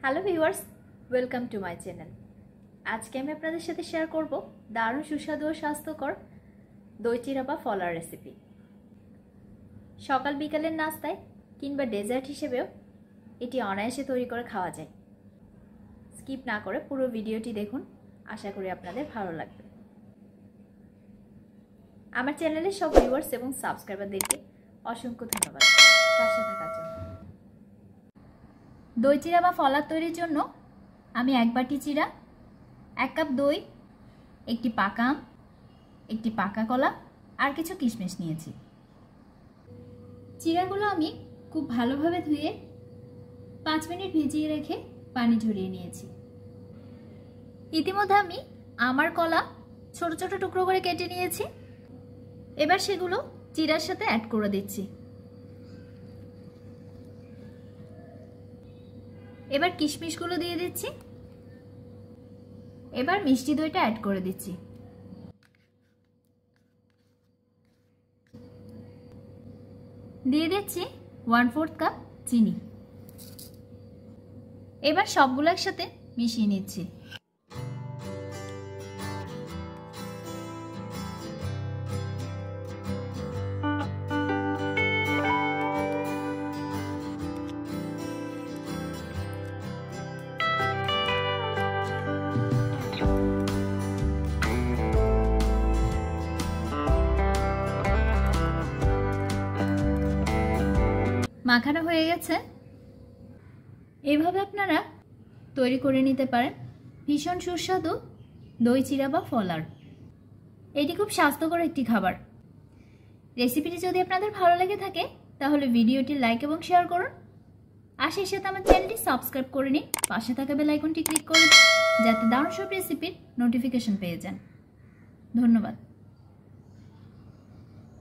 Hello viewers, welcome to my channel. আজকে আমি আপনাদের সাথে শেয়ার করব দারুণ সুস্বাদু ও স্বাস্থ্যকর দই চিড়া বা ফলার রেসিপি। সকাল বিকালের নাস্তায় কিংবা ডেজার্ট হিসেবেও এটি অনায়াসে তৈরি করে খাওয়া যায়। স্কিপ না করে পুরো ভিডিওটি দেখুন, আশা করি আপনাদের ভালো লাগবে। আমার চ্যানেলের সব ভিউয়ার্স এবং সাবস্ক্রাইবারদেরকে অসংখ্য ধন্যবাদ পাশে থাকার জন্য। দই চিড়া বা ফলার তৈরির জন্য আমি 1 বাটি চিড়া, 1 কাপ দই, একটি পাকা আম, একটি পাকা কলা আর কিছু কিশমিশ নিয়েছি। চিড়াগুলো আমি খুব ভালোভাবে ধুয়ে 5 মিনিট ভিজিয়ে রেখে পানি ঝরিয়ে নিয়েছি। ইতিমধ্যে আমি আমার কলা ছোট ছোট টুকরো করে কেটে নিয়েছি। এবার সেগুলো চিড়ার সাথে অ্যাড করে দিচ্ছি। এবার কিশমিশগুলো দিয়ে দিচ্ছি। এবার মিষ্টি দইটা অ্যাড করে দিচ্ছি। দিয়ে দিচ্ছি 1/4 কাপ চিনি। এবার সবগুলো একসাথে মিশিয়ে নিচ্ছি। মাখানো হয়ে গেছে। এভাবে আপনারা তৈরি করে নিতে পারেন ভীষণ সুস্বাদু দই চিড়া বা ফলার। এটি খুব স্বাস্থ্যকর একটি খাবার। রেসিপিটি যদি আপনাদের ভালো লেগে থাকে তাহলে ভিডিওটি লাইক এবং শেয়ার করুন। আর সেই সাথে আমার চ্যানেলটি সাবস্ক্রাইব করে নিন, পাশে থাকা বেল আইকনটি ক্লিক করুন যাতে দারুণ সব রেসিপির নোটিফিকেশন পেয়ে যান। ধন্যবাদ।